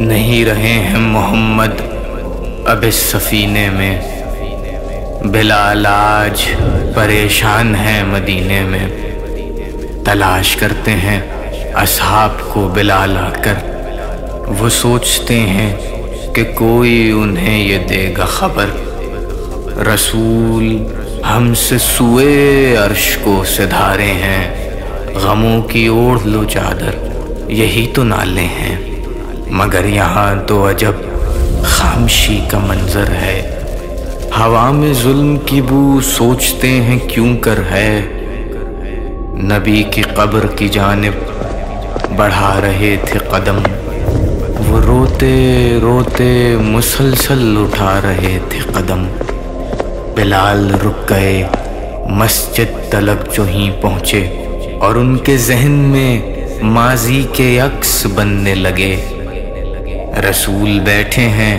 نہیں رہے ہیں محمد اب اس سفینے میں، بلال آج پریشان ہیں مدینے میں، تلاش کرتے ہیں اصحاب کو بلال آ کر، وہ سوچتے ہیں کہ کوئی انہیں یہ دے گا خبر، رسول ہم سے سوئے عرش کو سدھارے ہیں، غموں کی اوڑھ لو چادر یہی تو نالے ہیں، مگر یہاں تو عجب خاموشی کا منظر ہے، ہوا میں ظلم کی بو سوچتے ہیں کیوں کر ہے، نبی کی قبر کی جانب بڑھا رہے تھے قدم، وہ روتے روتے مسلسل اٹھا رہے تھے قدم، بلال رک گئے مسجد تلک جو ہی پہنچے، اور ان کے ذہن میں ماضی کے عکس بننے لگے، رسول بیٹھے ہیں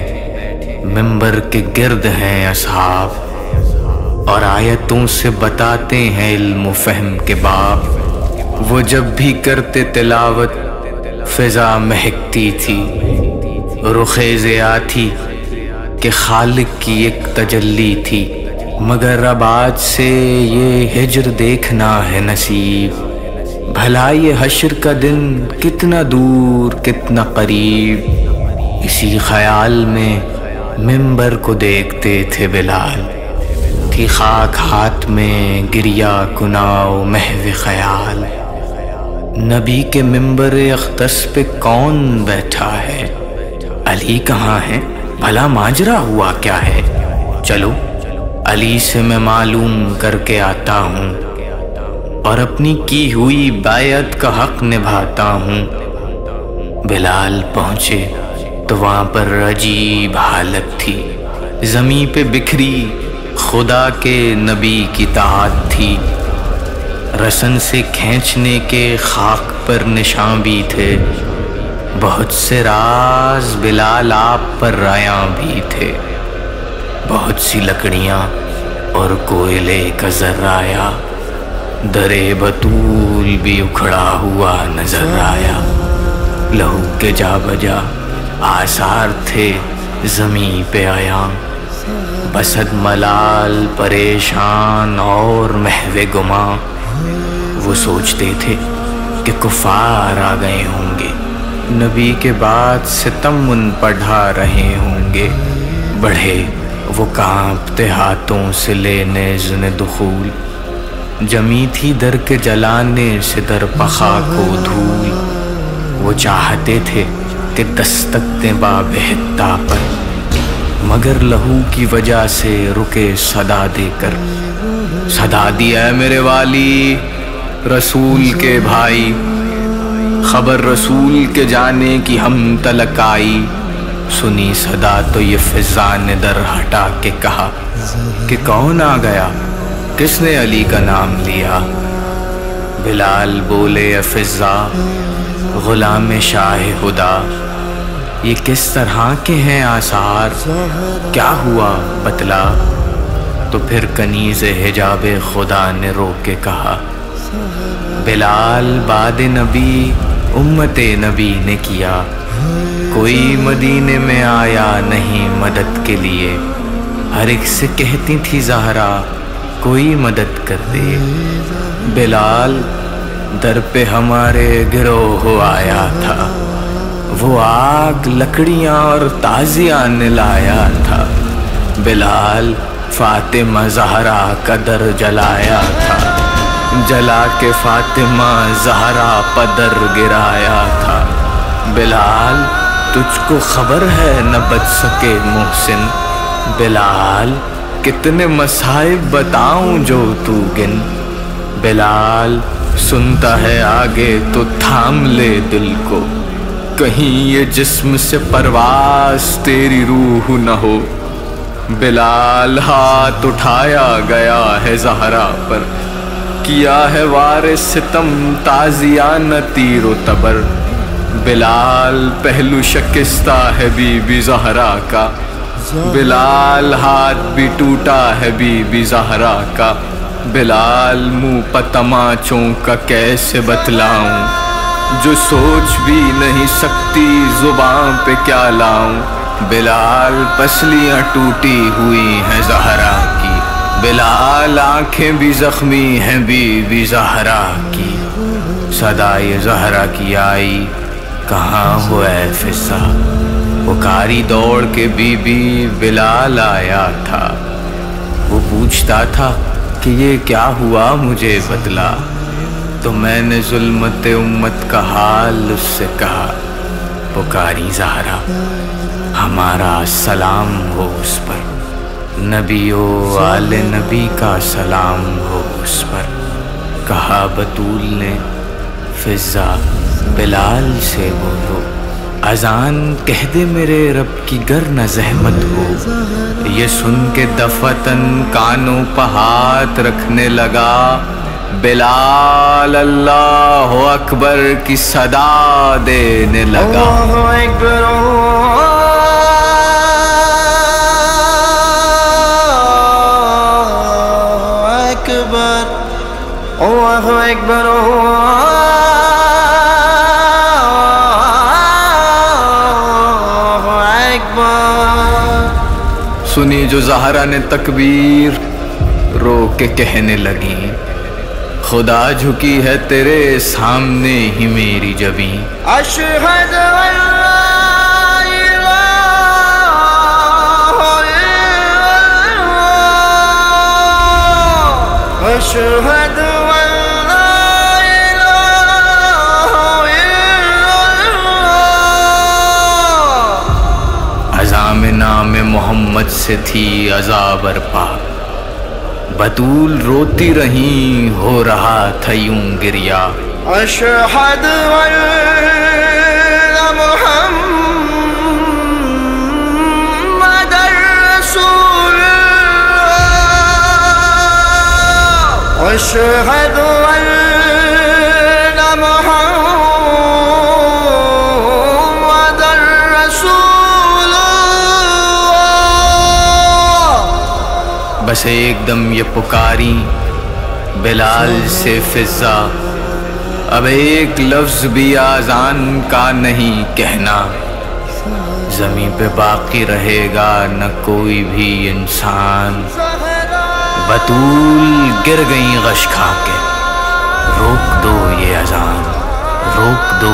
منبر کے گرد ہیں اصحاب، اور آیتوں سے بتاتے ہیں علم و فہم کے باب، وہ جب بھی کرتے تلاوت فضا مہکتی تھی، رخ ضیاء تھی کہ خالق کی ایک تجلی تھی، مگر اب آج سے یہ ہجر دیکھنا ہے نصیب، بھلا یہ حشر کا دن کتنا دور کتنا قریب، اسی خیال میں منبر کو دیکھتے تھے بلال، تھی خاک ہاتھ میں گریا کناؤ محو خیال، نبی کے منبر اقدس پہ کون بیٹھا ہے، علی کہاں ہے بھلا ماجرا ہوا کیا ہے، چلو علی سے میں معلوم کر کے آتا ہوں، اور اپنی کی ہوئی بیعت کا حق نبھاتا ہوں، بلال پہنچے تو وہاں پر عجیب حالت تھی، زمین پہ بکھری خدا کے نبی کی طاعت تھی، رسن سے کھینچنے کے خاک پر نشان بھی تھے، بہت سے راز بلال آپ پر عیاں بھی تھے، بہت سی لکڑیاں اور کوئلے کا ذرایہ، درے بطول بھی اکھڑا ہوا نظر آیا، لہو کے جا بجا آثار تھے زمین پہ عیاں، بسد ملال پریشان اور محو گماں، وہ سوچتے تھے کہ کفار آ گئے ہوں گے، نبی کے بعد ستم ان پر ڈھا رہے ہوں گے، بڑھے وہ کانپتے ہاتھوں سے لینے اذن دخول، جمی تھی در کے جلانے سے در پخا کو دھول، وہ چاہتے تھے کہ دستک دیں باب حطہ پر، مگر لہو کی وجہ سے رکے صدا دے کر، صدا دیا ہے میرے والی رسول کے بھائی، خبر رسول کے جانے کی ہم تلک آئی، سنی صدا تو یہ فضا نے در ہٹا کے کہا کہ کون آ گیا کس نے علی کا نام لیا، بلال بولے اے فضا غلام شاہ خدا، یہ کس طرح کے ہیں آثار، کیا ہوا بتلا، تو پھر کنیز حجاب خدا نے رو کے کہا، بلال بعد نبی امت نبی نے کیا، کوئی مدینے میں آیا نہیں مدد کے لیے، ہر ایک سے کہتی تھی زہرا کوئی مدد کر دے، بلال در پہ ہمارے گروہ آیا تھا، وہ آگ لکڑیاں اور تازیاں نے لایا تھا، بلال فاطمہ زہرا کا در جلایا تھا، جلا کے فاطمہ زہرا پدر گرایا تھا، بلال تجھ کو خبر ہے نہ بچ سکے محسن، بلال کتنے مصائب بتاؤں جو تو گن، بلال سنتا ہے آگے تو تھام لے دل کو، کہیں یہ جسم سے پرواز تیری روح نہ ہو، بلال ہاتھ اٹھایا گیا ہے زہرا پر، کیا ہے وار ستم تازیانہ تیر و تبر، بلال پہلو شکستہ ہے بی بی زہرا کا، بلال ہاتھ بھی ٹوٹا ہے بی بی زہرا کا، بلال منہ پہ تماچوں کا کیسے بتلاؤں، جو سوچ بھی نہیں سکتی زبان پہ کیا لاؤں. بلال پسلیاں ٹوٹی ہوئی ہیں زہرا کی، بلال آنکھیں بھی زخمی ہیں بی بی زہرا کی. صدائے زہرا کی آئی کہاں ہو اے فضا، پکاری دوڑ کے بی بی بلال آیا تھا. وہ پوچھتا تھا کہ یہ کیا ہوا مجھے بتلا، تو میں نے ظلمت امت کا حال اس سے کہا. پکاری زہرا ہمارا سلام ہو اس پر، نبی و آل نبی کا سلام ہو اس پر. کہا بطول نے فضا بلال سے بولو، اذان کہہ دے میرے رب کی گر نہ زحمت ہو. یہ سن کے دفتن کانوں پہ ہاتھ رکھنے لگا. بلال اللہ اکبر کی صدا دینے لگا. اللہ اکبر اللہ اکبر اللہ اکبر. سنی جو زہرا نے تکبیر، رو کے کہنے لگی خدا جھکی ہے تیرے سامنے ہی میری جبیں. اشہد ان لا الہ الا اللہ، اشہد ان لا الہ الا اللہ. عزام نام محمد سے تھی عذاب برپا، بطول روتی رہیں ہو رہا تھا یوں گریا. اشہد ان محمد رسول اللہ، اشہد ان محمد رسول اللہ. بس ایک دم یہ پکاری بلال سے فضا، اب ایک لفظ بھی آذان کا نہیں کہنا. زمین پہ باقی رہے گا نہ کوئی بھی انسان. بطول گر گئیں غش کھا کے. روک دو یہ اذان، روک دو